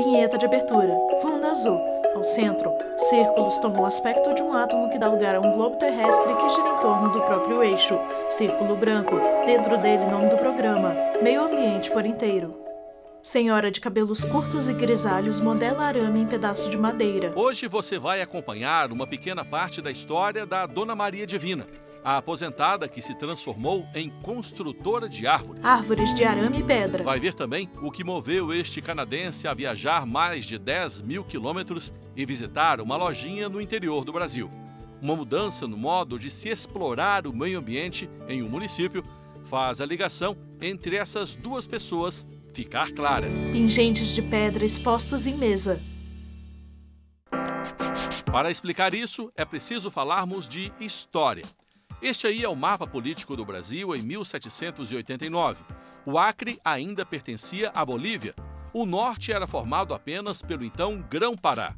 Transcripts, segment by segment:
Vinheta de abertura. Fundo azul. Ao centro, círculos tomam o aspecto de um átomo que dá lugar a um globo terrestre que gira em torno do próprio eixo. Círculo branco. Dentro dele, nome do programa. Meio ambiente por inteiro. Senhora de cabelos curtos e grisalhos modela arame em pedaço de madeira. Hoje você vai acompanhar uma pequena parte da história da Dona Maria Divina, a aposentada que se transformou em construtora de árvores. Árvores de arame e pedra. Vai ver também o que moveu este canadense a viajar mais de 10 mil quilômetros e visitar uma lojinha no interior do Brasil. Uma mudança no modo de se explorar o meio ambiente em um município faz a ligação entre essas duas pessoas ficar clara. Pingentes de pedra expostos em mesa. Para explicar isso, é preciso falarmos de história. Este aí é o mapa político do Brasil em 1789. O Acre ainda pertencia à Bolívia. O norte era formado apenas pelo então Grão-Pará.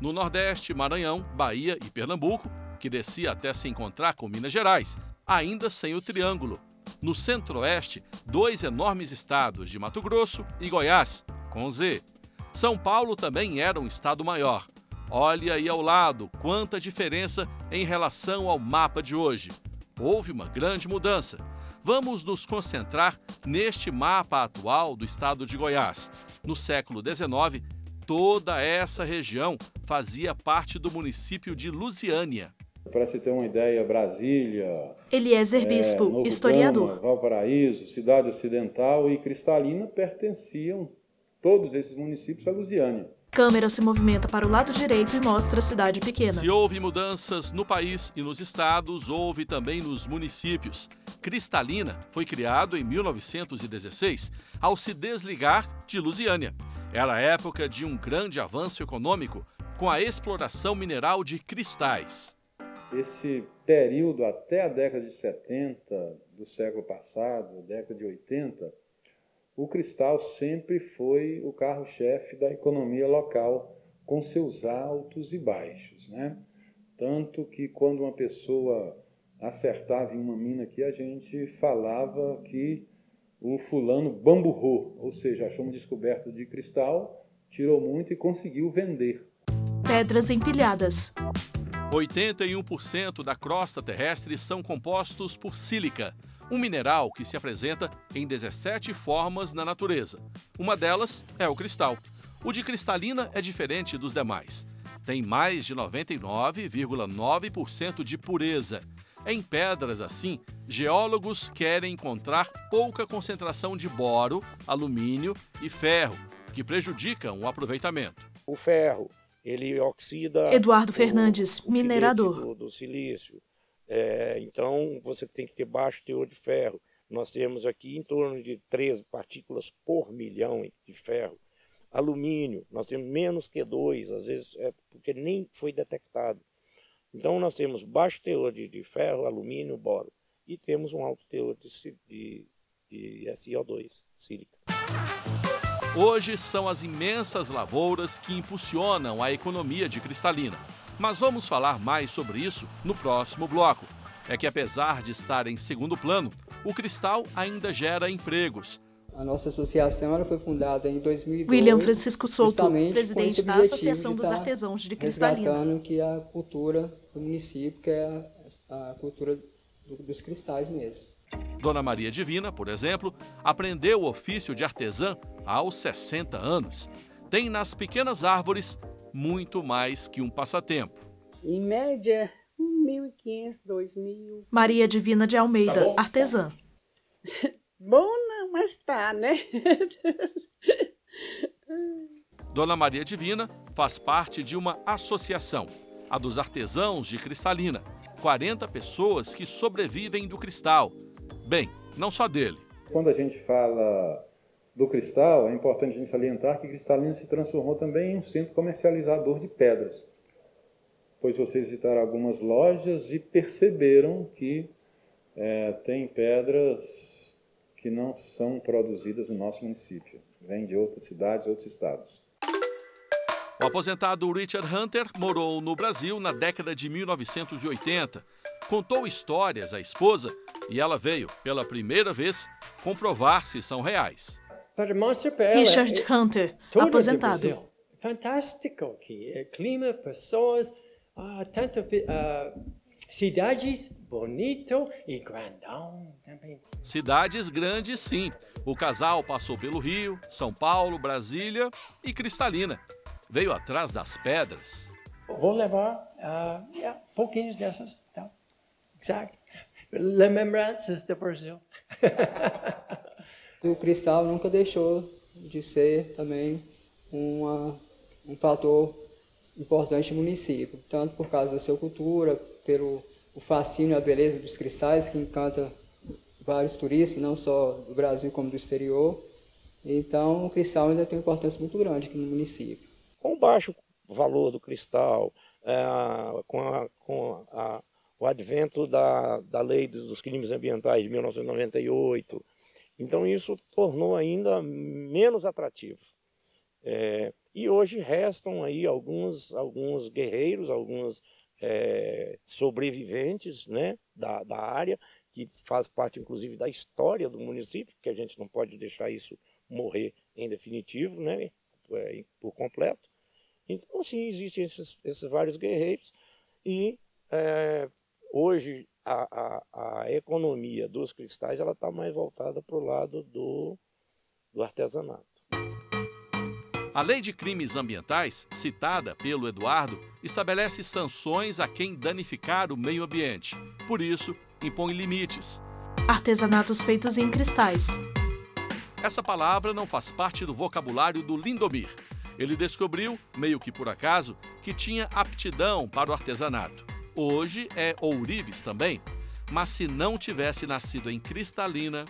No nordeste, Maranhão, Bahia e Pernambuco, que descia até se encontrar com Minas Gerais, ainda sem o triângulo. No centro-oeste, dois enormes estados de Mato Grosso e Goiás, com Z. São Paulo também era um estado maior. Olha aí ao lado quanta diferença em relação ao mapa de hoje. Houve uma grande mudança. Vamos nos concentrar neste mapa atual do estado de Goiás. No século XIX, toda essa região fazia parte do município de Lusiânia. Para se ter uma ideia, Brasília, Eliezer Bispo, Novo historiador. Gama, Valparaíso, Cidade Ocidental e Cristalina pertenciam, todos esses municípios, à Lusiânia. Câmera se movimenta para o lado direito e mostra a cidade pequena. Se houve mudanças no país e nos estados, houve também nos municípios. Cristalina foi criado em 1916, ao se desligar de Lusiânia. Era a época de um grande avanço econômico com a exploração mineral de cristais. Esse período até a década de 70 do século passado, década de 80, o cristal sempre foi o carro-chefe da economia local, com seus altos e baixos, né? Tanto que quando uma pessoa acertava em uma mina aqui, a gente falava que o fulano bamburrou, ou seja, achou uma descoberta de cristal, tirou muito e conseguiu vender. Pedras empilhadas. 81% da crosta terrestre são compostos por sílica, um mineral que se apresenta em 17 formas na natureza. Uma delas é o cristal. O de Cristalina é diferente dos demais. Tem mais de 99,9% de pureza. Em pedras assim, geólogos querem encontrar pouca concentração de boro, alumínio e ferro, que prejudicam o aproveitamento. O ferro, ele oxida Eduardo Fernandes, o minerador. do silício. Então, você tem que ter baixo teor de ferro. Nós temos aqui em torno de 13 partículas por milhão de ferro. Alumínio, nós temos menos que 2, às vezes é porque nem foi detectado. Então, nós temos baixo teor de ferro, alumínio, boro. E temos um alto teor de SiO2, sílica. Hoje são as imensas lavouras que impulsionam a economia de Cristalina. Mas vamos falar mais sobre isso no próximo bloco. É que apesar de estar em segundo plano, o cristal ainda gera empregos. A nossa associação ela foi fundada em 2002. William Francisco Souto, presidente da objetivo Associação de dos tá Artesãos de Cristalina. Resgatando que a cultura do município, que é a cultura dos cristais mesmo. Dona Maria Divina, por exemplo, aprendeu o ofício de artesã aos 60 anos. Tem nas pequenas árvores muito mais que um passatempo. Em média, 1.500, 2.000. Maria Divina de Almeida, artesã. Bom não, mas tá, né? Dona Maria Divina faz parte de uma associação, a dos Artesãos de Cristalina. 40 pessoas que sobrevivem do cristal. Bem, não só dele. Quando a gente fala do cristal, é importante a gente salientar que Cristalina se transformou também em um centro comercializador de pedras. Pois vocês visitaram algumas lojas e perceberam que tem pedras que não são produzidas no nosso município. Vêm de outras cidades, outros estados. O aposentado Richard Hunter morou no Brasil na década de 1980. Contou histórias à esposa e ela veio, pela primeira vez, comprovar se são reais. Richard Hunter, aposentado. Fantástico aqui, clima, pessoas, cidades bonito e grandão também. Cidades grandes, sim. O casal passou pelo Rio, São Paulo, Brasília e Cristalina. Veio atrás das pedras. Vou levar pouquinhos dessas, tá? Exato. Lembranças do Brasil. O cristal nunca deixou de ser também um fator importante no município, tanto por causa da sua cultura, pelo o fascínio e a beleza dos cristais, que encanta vários turistas, não só do Brasil como do exterior. Então, o cristal ainda tem uma importância muito grande aqui no município. Com o baixo valor do cristal, com o advento da lei dos crimes ambientais de 1998, então isso tornou ainda menos atrativo. E hoje restam aí alguns guerreiros, alguns sobreviventes, né, da área, que faz parte inclusive da história do município, que a gente não pode deixar isso morrer em definitivo, né, por completo. Então, sim, existem esses vários guerreiros e hoje a economia dos cristais está mais voltada para o lado do artesanato. A Lei de Crimes Ambientais, citada pelo Eduardo, estabelece sanções a quem danificar o meio ambiente. Por isso, impõe limites. Artesanatos feitos em cristais. Essa palavra não faz parte do vocabulário do Lindomir. Ele descobriu, meio que por acaso, que tinha aptidão para o artesanato. Hoje é ourives também, mas se não tivesse nascido em Cristalina...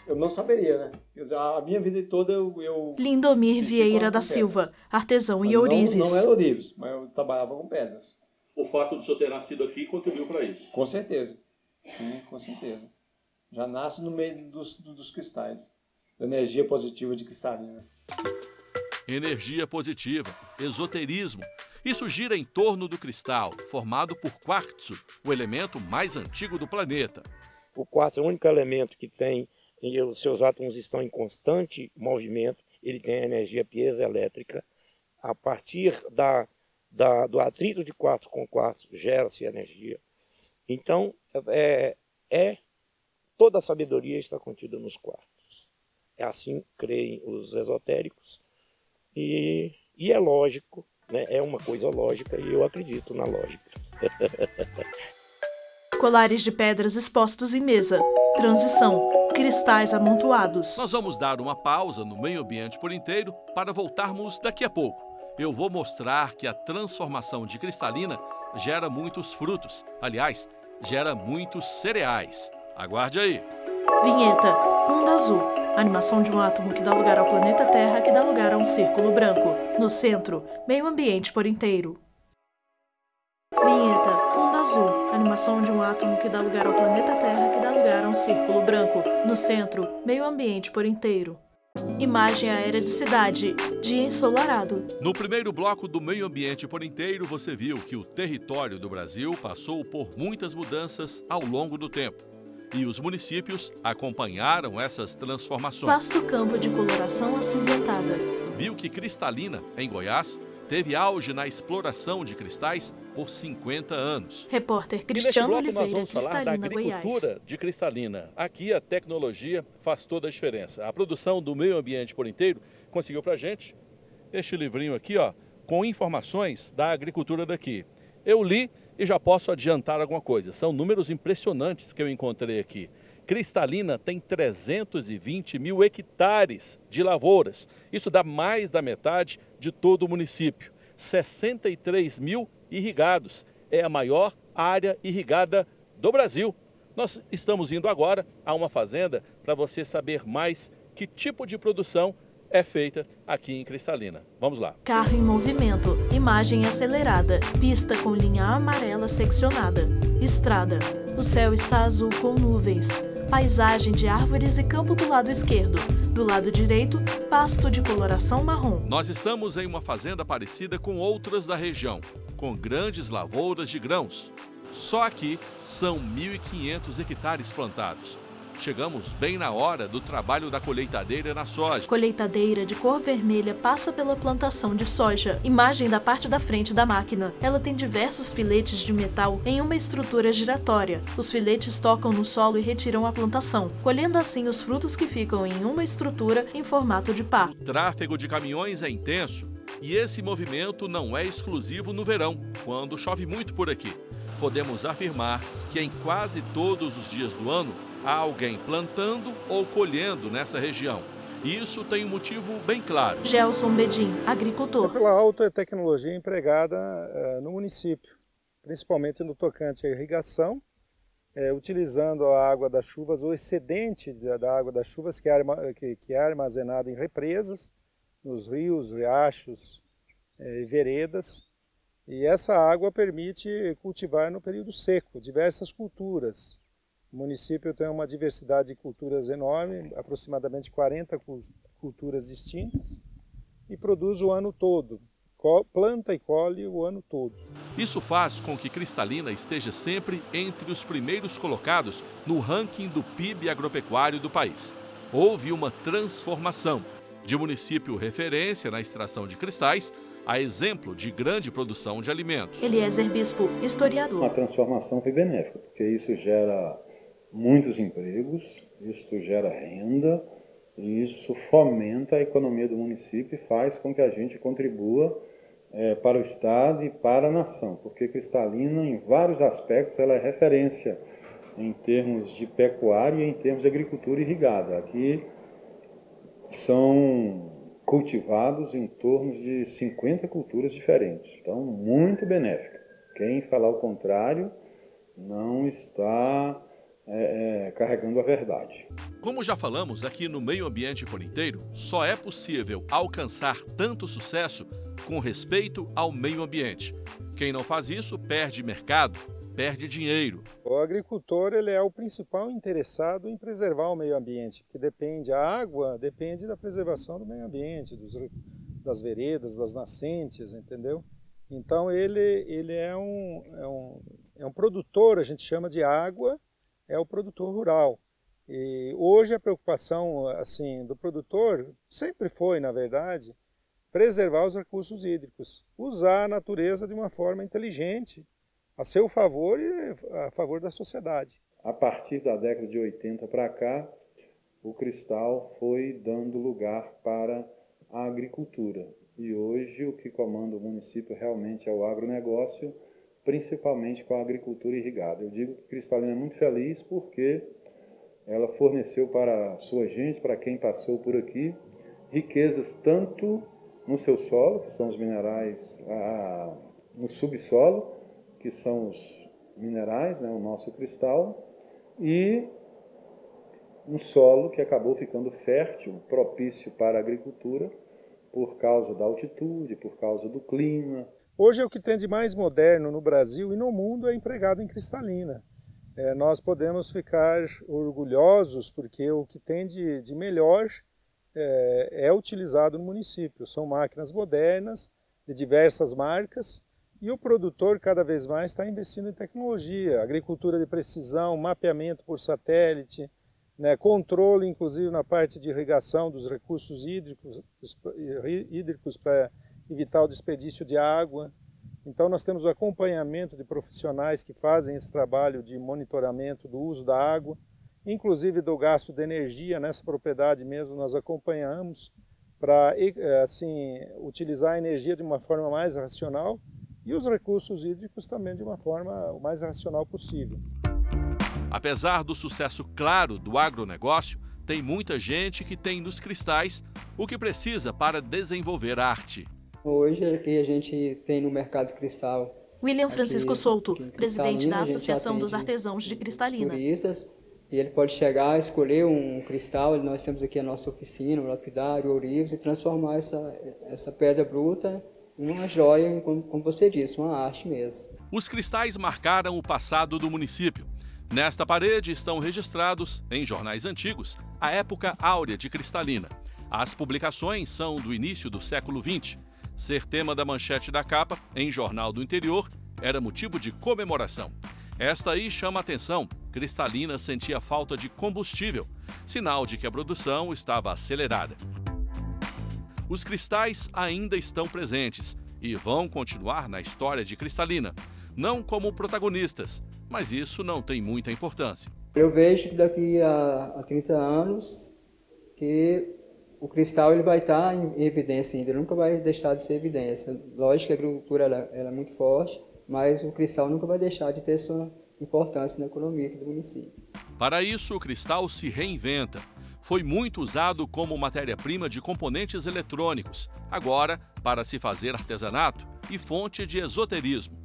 Eu não saberia, né? A minha vida toda eu Lindomir Vieira da Silva, artesão em ourives. Não era ourives, mas eu trabalhava com pedras. O fato do senhor ter nascido aqui contribuiu para isso? Com certeza. Sim, com certeza. Já nasce no meio dos cristais. Da energia positiva de Cristalina. Energia positiva, esoterismo. Isso gira em torno do cristal, formado por quartzo, o elemento mais antigo do planeta. O quartzo é o único elemento que tem, e os seus átomos estão em constante movimento, ele tem a energia piezoelétrica. A partir do atrito de quartzo com quartzo, gera-se energia. Então, toda a sabedoria está contida nos quartzos. É assim creem os esotéricos. E é lógico, né? É uma coisa lógica e eu acredito na lógica. Colares de pedras expostos em mesa. Transição. Cristais amontoados. Nós vamos dar uma pausa no meio ambiente por inteiro para voltarmos daqui a pouco. Eu vou mostrar que a transformação de Cristalina gera muitos frutos. Aliás, gera muitos cereais. Aguarde aí. Vinheta. Fundo azul. Animação de um átomo que dá lugar ao planeta Terra, que dá lugar a um círculo branco. No centro, meio ambiente por inteiro. Vinheta. Fundo azul. Animação de um átomo que dá lugar ao planeta Terra, que dá lugar a um círculo branco. No centro, meio ambiente por inteiro. Imagem aérea de cidade. Dia ensolarado. No primeiro bloco do meio ambiente por inteiro, você viu que o território do Brasil passou por muitas mudanças ao longo do tempo. E os municípios acompanharam essas transformações. Vasto campo de coloração acinzentada. Viu que Cristalina, em Goiás, teve auge na exploração de cristais por 50 anos. Repórter Cristiano Oliveira, nós vamos falar da Cristalina, agricultura Goiás. de Cristalina. Aqui a tecnologia faz toda a diferença. A produção do meio ambiente por inteiro conseguiu pra gente este livrinho aqui, ó, com informações da agricultura daqui. Eu li e já posso adiantar alguma coisa. São números impressionantes que eu encontrei aqui. Cristalina tem 320 mil hectares de lavouras. Isso dá mais da metade de todo o município. 63 mil irrigados. É a maior área irrigada do Brasil. Nós estamos indo agora a uma fazenda para você saber mais que tipo de produção é feita aqui em Cristalina. Vamos lá. Carro em movimento. Imagem acelerada. Pista com linha amarela seccionada. Estrada. O céu está azul com nuvens. Paisagem de árvores e campo do lado esquerdo. Do lado direito, pasto de coloração marrom. Nós estamos em uma fazenda parecida com outras da região, com grandes lavouras de grãos. Só aqui são 1.500 hectares plantados. Chegamos bem na hora do trabalho da colheitadeira na soja. Colheitadeira de cor vermelha passa pela plantação de soja. Imagem da parte da frente da máquina. Ela tem diversos filetes de metal em uma estrutura giratória. Os filetes tocam no solo e retiram a plantação, colhendo assim os frutos que ficam em uma estrutura em formato de pá. O tráfego de caminhões é intenso e esse movimento não é exclusivo no verão, quando chove muito por aqui. Podemos afirmar que em quase todos os dias do ano há alguém plantando ou colhendo nessa região. Isso tem um motivo bem claro. Gelson Bedin, agricultor. Pela alta tecnologia empregada no município, principalmente no tocante à irrigação, utilizando a água das chuvas, o excedente da água das chuvas que é armazenado em represas, nos rios, riachos e veredas. E essa água permite cultivar no período seco diversas culturas. O município tem uma diversidade de culturas enorme, aproximadamente 40 culturas distintas, e produz o ano todo, planta e colhe o ano todo. Isso faz com que Cristalina esteja sempre entre os primeiros colocados no ranking do PIB agropecuário do país. Houve uma transformação de município referência na extração de cristais a exemplo de grande produção de alimentos. Eliezer Bispo, historiador. A transformação foi benéfica, porque isso gera muitos empregos, isso gera renda, e isso fomenta a economia do município e faz com que a gente contribua para o Estado e para a nação, porque Cristalina, em vários aspectos, ela é referência em termos de pecuária e em termos de agricultura irrigada. Aqui são cultivados em torno de 50 culturas diferentes, então muito benéfica. Quem falar o contrário não está carregando a verdade. Como já falamos aqui no Meio Ambiente por Inteiro, só é possível alcançar tanto sucesso com respeito ao meio ambiente. Quem não faz isso perde mercado, perde dinheiro. O agricultor ele é o principal interessado em preservar o meio ambiente, porque a água depende da preservação do meio ambiente, das veredas, das nascentes, entendeu? Então ele é um produtor, a gente chama de água, é o produtor rural. E hoje a preocupação assim, do produtor sempre foi, na verdade, preservar os recursos hídricos, usar a natureza de uma forma inteligente, a seu favor e a favor da sociedade. A partir da década de 80 para cá, o cristal foi dando lugar para a agricultura. E hoje o que comanda o município realmente é o agronegócio, principalmente com a agricultura irrigada. Eu digo que Cristalina é muito feliz porque ela forneceu para a sua gente, para quem passou por aqui, riquezas tanto no seu solo, que são os minerais, no subsolo, que são os minerais, o nosso cristal, e um solo que acabou ficando fértil, propício para a agricultura, por causa da altitude, por causa do clima. Hoje o que tem de mais moderno no Brasil e no mundo é empregado em Cristalina. Nós podemos ficar orgulhosos porque o que tem de melhor é utilizado no município. São máquinas modernas, de diversas marcas, e o produtor cada vez mais está investindo em tecnologia, agricultura de precisão, mapeamento por satélite, controle inclusive na parte de irrigação dos recursos hídricos para evitar o desperdício de água. Então nós temos o acompanhamento de profissionais que fazem esse trabalho de monitoramento do uso da água, inclusive do gasto de energia. Nessa propriedade mesmo nós acompanhamos para assim, utilizar a energia de uma forma mais racional e os recursos hídricos também de uma forma o mais racional possível. Apesar do sucesso claro do agronegócio, tem muita gente que tem nos cristais o que precisa para desenvolver arte. Hoje aqui a gente tem no mercado cristal. William Francisco Souto, presidente da Associação dos Artesãos de Cristalina. Turistas, e ele pode chegar, escolher um cristal, nós temos aqui a nossa oficina, o lapidário, o ourives, e transformar essa pedra bruta em uma joia, como você disse, uma arte mesmo. Os cristais marcaram o passado do município. Nesta parede estão registrados, em jornais antigos, a época áurea de Cristalina. As publicações são do início do século XX. Ser tema da manchete da capa, em jornal do interior, era motivo de comemoração. Esta aí chama a atenção Cristalina sentia falta de combustível, sinal de que a produção estava acelerada. Os cristais ainda estão presentes e vão continuar na história de Cristalina, não como protagonistas, mas isso não tem muita importância. Eu vejo que daqui a 30 anos que o cristal ele vai estar em evidência ainda, ele nunca vai deixar de ser evidência. Lógico que a agricultura ela é muito forte, mas o cristal nunca vai deixar de ter sua importância na economia aqui do município. Para isso, o cristal se reinventa. Foi muito usado como matéria-prima de componentes eletrônicos, agora para se fazer artesanato e fonte de esoterismo.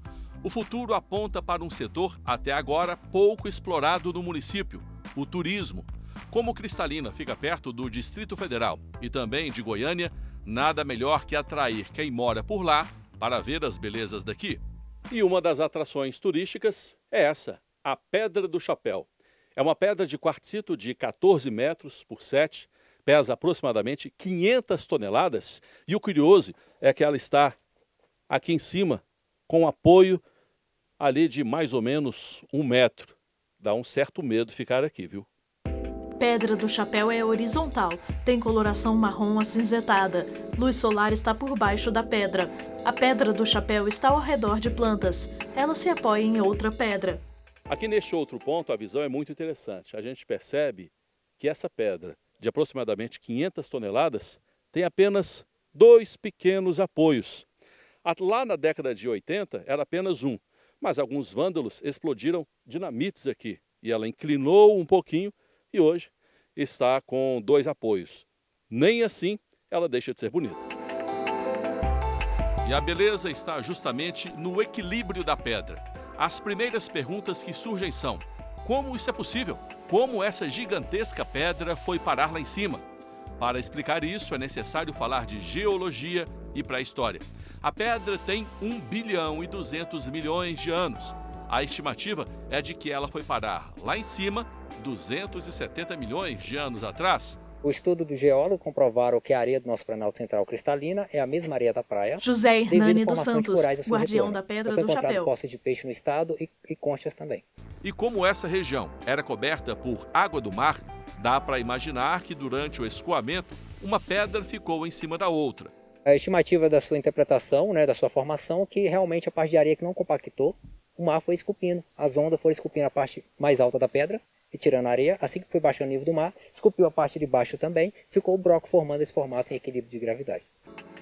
O futuro aponta para um setor até agora pouco explorado no município, o turismo. Como Cristalina fica perto do Distrito Federal e também de Goiânia, nada melhor que atrair quem mora por lá para ver as belezas daqui. E uma das atrações turísticas é essa, a Pedra do Chapéu. É uma pedra de quartzito de 14 metros por 7, pesa aproximadamente 500 toneladas e o curioso é que ela está aqui em cima com apoio ali de mais ou menos 1 metro. Dá um certo medo ficar aqui, viu? Pedra do Chapéu é horizontal, tem coloração marrom acinzentada. Luz solar está por baixo da pedra. A Pedra do Chapéu está ao redor de plantas. Ela se apoia em outra pedra. Aqui neste outro ponto, a visão é muito interessante. A gente percebe que essa pedra, de aproximadamente 500 toneladas, tem apenas 2 pequenos apoios. Lá na década de 80, era apenas um, mas alguns vândalos explodiram dinamites aqui. E ela inclinou um pouquinho e hoje está com 2 apoios. Nem assim ela deixa de ser bonita. E a beleza está justamente no equilíbrio da pedra. As primeiras perguntas que surgem são: como isso é possível? Como essa gigantesca pedra foi parar lá em cima? Para explicar isso, é necessário falar de geologia e pré-história. A pedra tem 1 bilhão e 200 milhões de anos. A estimativa é de que ela foi parar lá em cima 270 milhões de anos atrás. O estudo do geólogo comprovaram que a areia do nosso Planalto Central cristalina é a mesma areia da praia. José Hernani dos Santos, guardião da Pedra do Chapéu. Foi encontrado poças de peixe no estado e conchas também. E como essa região era coberta por água do mar, dá para imaginar que durante o escoamento, uma pedra ficou em cima da outra. A estimativa da sua interpretação, da sua formação, que realmente a parte de areia que não compactou, o mar foi esculpindo, as ondas foram esculpindo a parte mais alta da pedra e tirando a areia. Assim que foi baixando o nível do mar, esculpiu a parte de baixo também, ficou o broco formando esse formato em equilíbrio de gravidade.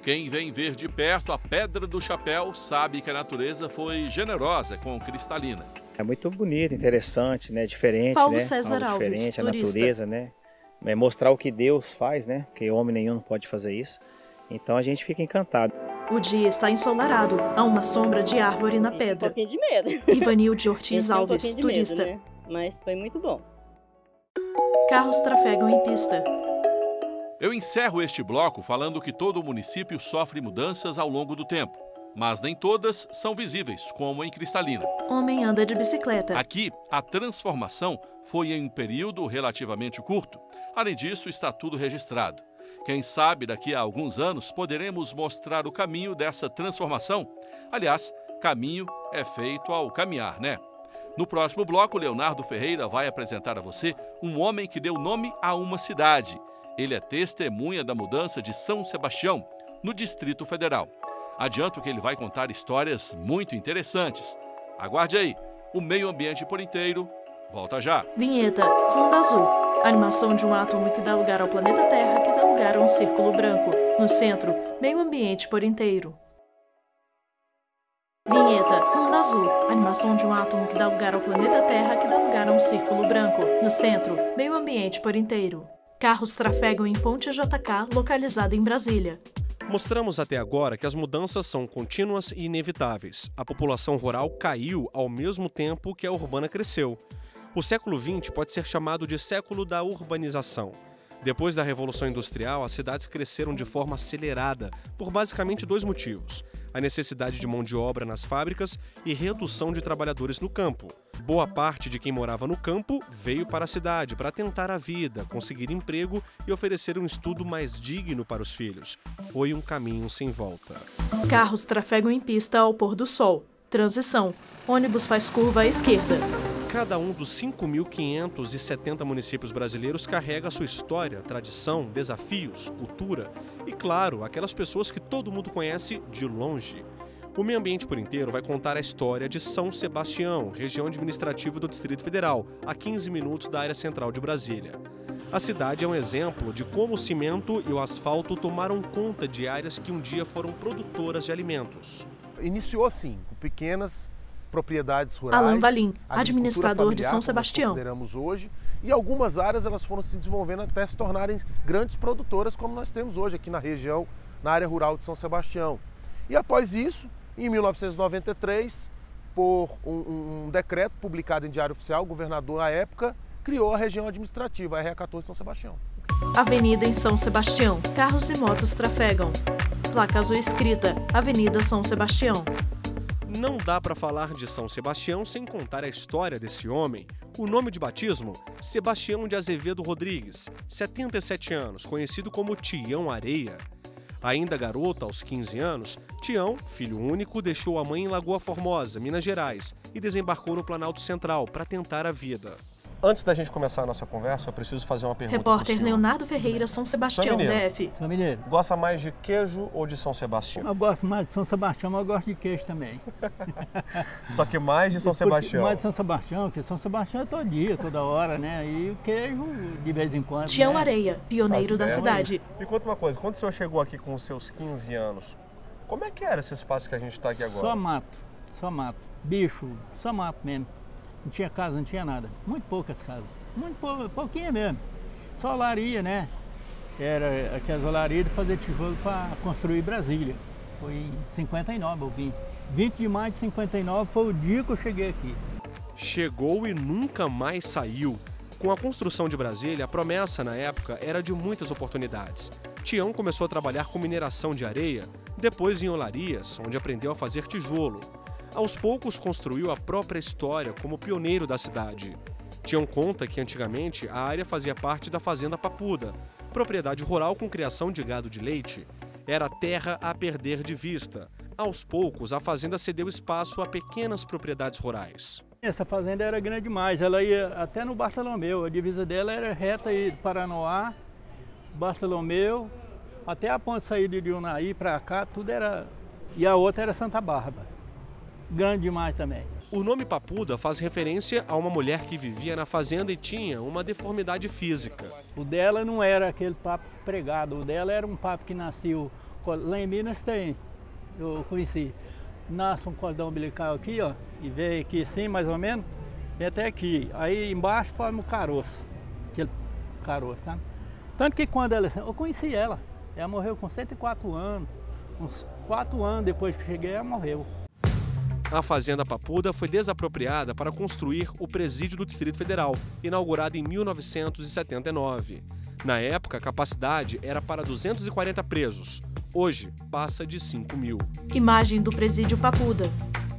Quem vem ver de perto a Pedra do Chapéu sabe que a natureza foi generosa com Cristalina. É muito bonito, interessante, diferente, Paulo César algo Alves, diferente, turista. A natureza, É mostrar o que Deus faz, Porque homem nenhum não pode fazer isso. Então a gente fica encantado. O dia está ensolarado, há uma sombra de árvore na pedra. Um pouquinho de medo. Ivanilde Ortiz Alves, turista. Medo, Mas foi muito bom. Carros trafegam em pista. Eu encerro este bloco falando que todo o município sofre mudanças ao longo do tempo, mas nem todas são visíveis, como em Cristalina. Homem anda de bicicleta. Aqui, a transformação foi em um período relativamente curto. Além disso, está tudo registrado. Quem sabe daqui a alguns anos poderemos mostrar o caminho dessa transformação. Aliás, caminho é feito ao caminhar, No próximo bloco, Leonardo Ferreira vai apresentar a você um homem que deu nome a uma cidade. Ele é testemunha da mudança de São Sebastião, no Distrito Federal. Adianto que ele vai contar histórias muito interessantes. Aguarde aí, o meio ambiente por inteiro volta já. Vinheta, fundo azul. Animação de um átomo que dá lugar ao planeta Terra, que dá lugar a um círculo branco. No centro, meio ambiente por inteiro. Vinheta, fundo azul. Animação de um átomo que dá lugar ao planeta Terra, que dá lugar a um círculo branco. No centro, meio ambiente por inteiro. Carros trafegam em Ponte JK, localizada em Brasília. Mostramos até agora que as mudanças são contínuas e inevitáveis. A população rural caiu ao mesmo tempo que a urbana cresceu. O século XX pode ser chamado de século da urbanização. Depois da Revolução Industrial, as cidades cresceram de forma acelerada, por basicamente 2 motivos: a necessidade de mão de obra nas fábricas e redução de trabalhadores no campo. Boa parte de quem morava no campo veio para a cidade para tentar a vida, conseguir emprego e oferecer um estudo mais digno para os filhos. Foi um caminho sem volta. Carros trafegam em pista ao pôr do sol. Transição. Ônibus faz curva à esquerda. Cada um dos 5.570 municípios brasileiros carrega sua história, tradição, desafios, cultura e, claro, aquelas pessoas que todo mundo conhece de longe. O Meio Ambiente por Inteiro vai contar a história de São Sebastião, região administrativa do Distrito Federal, a 15 minutos da área central de Brasília. A cidade é um exemplo de como o cimento e o asfalto tomaram conta de áreas que um dia foram produtoras de alimentos. Iniciou assim, com pequenas propriedades rurais. Alan Valim, administrador de São Sebastião. Consideramos hoje, e algumas áreas elas foram se desenvolvendo até se tornarem grandes produtoras, como nós temos hoje aqui na região, na área rural de São Sebastião. E após isso, em 1993, por um decreto publicado em Diário Oficial, o governador à época criou a região administrativa, a RA14 São Sebastião. Avenida em São Sebastião, carros e motos trafegam. Placa azul escrita, Avenida São Sebastião. Não dá para falar de São Sebastião sem contar a história desse homem. O nome de batismo, Sebastião de Azevedo Rodrigues, 77 anos, conhecido como Tião Areia. Ainda garoto, aos 15 anos, Tião, filho único, deixou a mãe em Lagoa Formosa, Minas Gerais, e desembarcou no Planalto Central para tentar a vida. Antes da gente começar a nossa conversa, eu preciso fazer uma pergunta. Repórter Leonardo Ferreira, São Sebastião, DF. Sou mineiro. Gosta mais de queijo ou de São Sebastião? Eu gosto mais de São Sebastião, mas eu gosto de queijo também. Só que mais de São Sebastião? Mais de São Sebastião, porque São Sebastião é todo dia, toda hora, né? E o queijo, de vez em quando. Tião né? Areia, pioneiro da cidade. Me conta uma coisa, quando o senhor chegou aqui com os seus 15 anos, como é que era esse espaço que a gente está aqui agora? Só mato. Bicho, só mato mesmo. Não tinha casa, não tinha nada. Muito poucas casas. Pouquinho mesmo. Só olaria, né? Era aquelas olarias de fazer tijolo para construir Brasília. Foi em 59 eu vim. 20 de maio de 59 foi o dia que eu cheguei aqui. Chegou e nunca mais saiu. Com a construção de Brasília, a promessa na época era de muitas oportunidades. Tião começou a trabalhar com mineração de areia, depois em olarias, onde aprendeu a fazer tijolo. Aos poucos construiu a própria história como pioneiro da cidade. Tião conta que antigamente a área fazia parte da Fazenda Papuda, propriedade rural com criação de gado de leite. Era terra a perder de vista. Aos poucos, a fazenda cedeu espaço a pequenas propriedades rurais. Essa fazenda era grande demais, ela ia até no Bartolomeu, a divisa dela era reta aí de Paranoá, Bartolomeu, até a ponte saída de Unaí para cá, tudo era... E a outra era Santa Bárbara, grande demais também. O nome Papuda faz referência a uma mulher que vivia na fazenda e tinha uma deformidade física. O dela não era aquele papo pregado, o dela era um papo que nasceu... Lá em Minas tem, eu conheci, nasce um cordão umbilical aqui, ó, e vem aqui assim, mais ou menos, vem até aqui. Aí embaixo forma o caroço, aquele caroço, sabe? Tanto que quando ela... Eu conheci ela morreu com 104 anos, uns 4 anos depois que cheguei, ela morreu. A Fazenda Papuda foi desapropriada para construir o Presídio do Distrito Federal, inaugurado em 1979. Na época, a capacidade era para 240 presos. Hoje, passa de 5.000. Imagem do Presídio Papuda.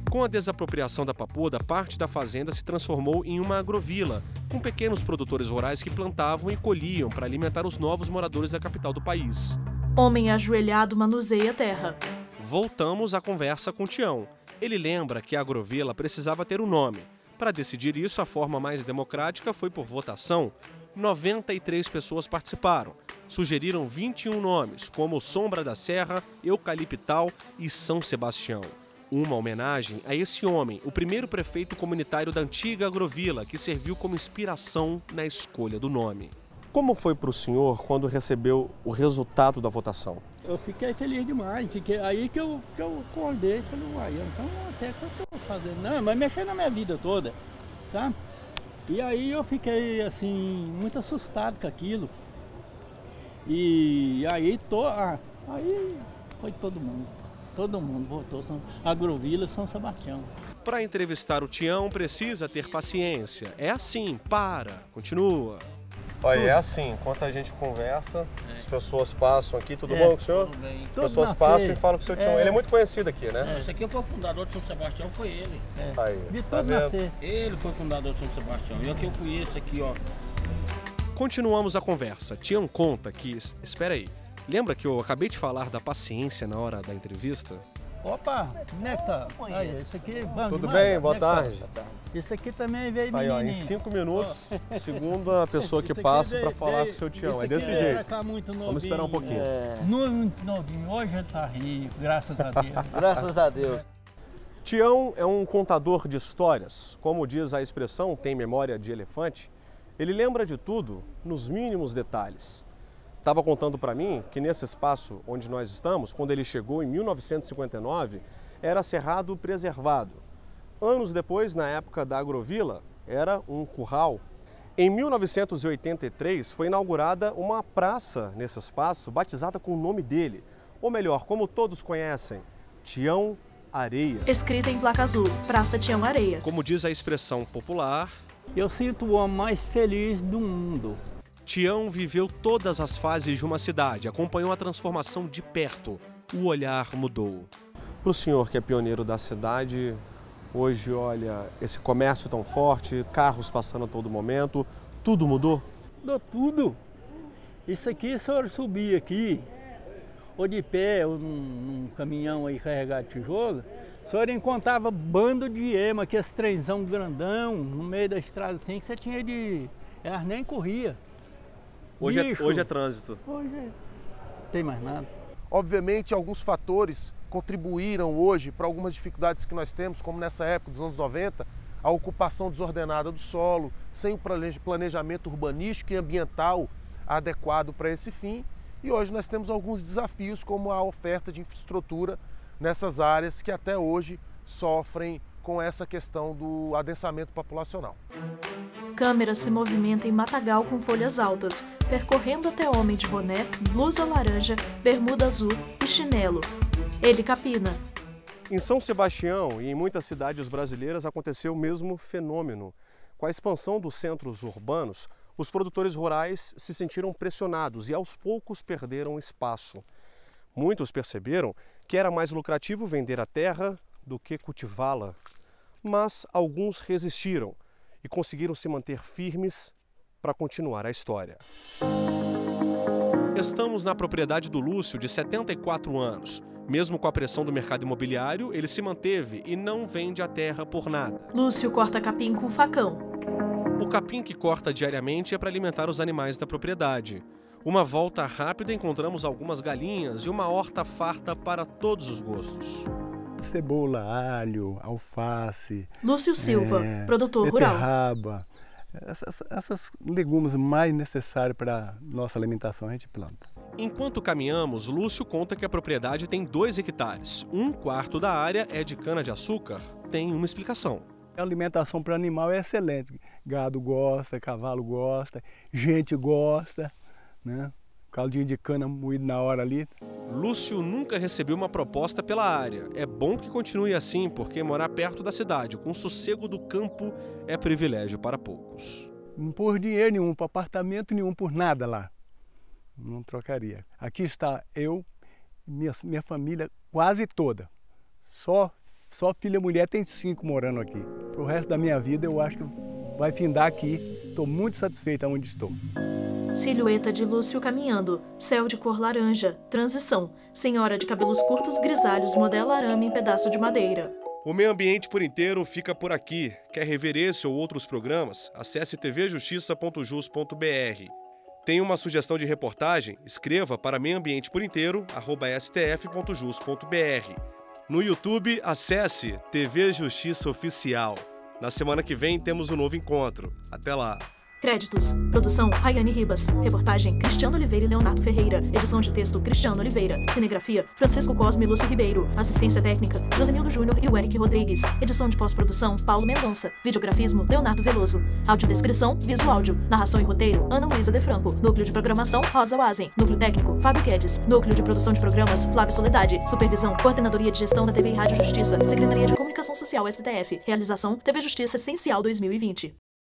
Com a desapropriação da Papuda, parte da fazenda se transformou em uma agrovila, com pequenos produtores rurais que plantavam e colhiam para alimentar os novos moradores da capital do país. Homem ajoelhado manuseia a terra. Voltamos à conversa com Tião. Ele lembra que a agrovila precisava ter um nome. Para decidir isso, a forma mais democrática foi por votação. 93 pessoas participaram. Sugeriram 21 nomes, como Sombra da Serra, Eucaliptal e São Sebastião. Uma homenagem a esse homem, o primeiro prefeito comunitário da antiga agrovila, que serviu como inspiração na escolha do nome. Como foi para o senhor quando recebeu o resultado da votação? Eu fiquei feliz demais, aí que eu acordei e falei, uai, então até que eu estou fazendo, não, mas mexendo na minha vida toda, sabe? E aí eu fiquei assim, muito assustado com aquilo. E aí foi todo mundo votou, Agrovila São Sebastião. Para entrevistar o Tião precisa ter paciência, é assim, continua. Olha, é assim, enquanto a gente conversa, as pessoas passam aqui, tudo bom com o senhor? Tudo bem. As pessoas passam e falam com o seu Tião. Ele é muito conhecido aqui, né? Esse aqui foi o fundador de São Sebastião, foi ele. Aí, Vi todo nascer. Ele foi o fundador de São Sebastião. E aqui eu conheço aqui, ó. Continuamos a conversa. Tião conta que... Espera aí. Lembra que eu acabei de falar da paciência na hora da entrevista? Opa, como é que tá? Aí, esse aqui é bom. Tudo bem? Boa tarde. Esse aqui também veio aí, ó, em menininho. 5 minutos, segunda pessoa que passa para falar com o seu Tião. É desse jeito. Vamos esperar um pouquinho. Não é muito novinho. Hoje ele tá rico, graças a Deus. Graças a Deus. Tião é um contador de histórias. Como diz a expressão, tem memória de elefante. Ele lembra de tudo nos mínimos detalhes. Estava contando para mim que nesse espaço onde nós estamos, quando ele chegou em 1959, era cerrado preservado. Anos depois, na época da Agrovila, era um curral. Em 1983, foi inaugurada uma praça nesse espaço, batizada com o nome dele. Ou melhor, como todos conhecem, Tião Areia. Escrita em placa azul, Praça Tião Areia. Como diz a expressão popular, eu sinto o homem mais feliz do mundo. Tião viveu todas as fases de uma cidade, acompanhou a transformação de perto. O olhar mudou. Para o senhor que é pioneiro da cidade, hoje, olha, esse comércio tão forte, carros passando a todo momento, tudo mudou? Mudou tudo. Isso aqui, se o senhor subir aqui, ou de pé, ou num caminhão aí carregado de tijolo, o senhor encontrava bando de ema, aqueles trenzão grandão, no meio da estrada assim, que você tinha de... Elas nem corria. Hoje é trânsito. Hoje não tem mais nada. Obviamente, alguns fatores contribuíram hoje para algumas dificuldades que nós temos, como nessa época dos anos 90, a ocupação desordenada do solo, sem o planejamento urbanístico e ambiental adequado para esse fim. E hoje nós temos alguns desafios, como a oferta de infraestrutura nessas áreas que até hoje sofrem com essa questão do adensamento populacional. Câmera se movimenta em matagal com folhas altas, percorrendo até homem de boné, blusa laranja, bermuda azul e chinelo. Ele capina. Em São Sebastião e em muitas cidades brasileiras aconteceu o mesmo fenômeno. Com a expansão dos centros urbanos, os produtores rurais se sentiram pressionados e aos poucos perderam espaço. Muitos perceberam que era mais lucrativo vender a terra do que cultivá-la. Mas alguns resistiram e conseguiram se manter firmes para continuar a história. Estamos na propriedade do Lúcio, de 74 anos. Mesmo com a pressão do mercado imobiliário, ele se manteve e não vende a terra por nada. Lúcio corta capim com facão. O capim que corta diariamente é para alimentar os animais da propriedade. Uma volta rápida, encontramos algumas galinhas e uma horta farta para todos os gostos. Cebola, alho, alface. Lúcio Silva, produtor rural. Beterraba, essas legumes mais necessários para nossa alimentação a gente planta. Enquanto caminhamos, Lúcio conta que a propriedade tem 2 hectares. 1/4 da área é de cana-de-açúcar. Tem uma explicação. A alimentação para animal é excelente. Gado gosta, cavalo gosta, gente gosta, né? Caldinho de cana moído na hora ali. Lúcio nunca recebeu uma proposta pela área. É bom que continue assim, porque morar perto da cidade, com o sossego do campo, é privilégio para poucos. Não por dinheiro nenhum, por apartamento nenhum, por nada lá. Não trocaria. Aqui está eu, minha família quase toda. Só filha e mulher tem 5 morando aqui. Pro resto da minha vida eu acho que vai findar aqui. Estou muito satisfeito onde estou. Silhueta de Lúcio caminhando, céu de cor laranja, transição, senhora de cabelos curtos grisalhos modela arame em pedaço de madeira. O Meio Ambiente por Inteiro fica por aqui. Quer rever esse ou outros programas? Acesse tvjustiça.jus.br. Tem uma sugestão de reportagem? Escreva para meioambienteporinteiro@stf.jus.br. No YouTube, acesse TV Justiça Oficial. Na semana que vem temos um novo encontro. Até lá! Créditos. Produção, Rayane Ribas. Reportagem, Cristiano Oliveira e Leonardo Ferreira. Edição de texto, Cristiano Oliveira. Cinegrafia, Francisco Cosme e Lúcio Ribeiro. Assistência técnica, Josenildo Júnior e o Eric Rodrigues. Edição de pós-produção, Paulo Mendonça. Videografismo, Leonardo Veloso. Audiodescrição, Visuáudio. Narração e roteiro, Ana Luísa De Franco. Núcleo de programação, Rosa Wazen. Núcleo técnico, Fábio Guedes. Núcleo de produção de programas, Flávio Soledade. Supervisão, Coordenadoria de Gestão da TV e Rádio Justiça. Secretaria de Comunicação Social, STF. Realização, TV Justiça Essencial 2020.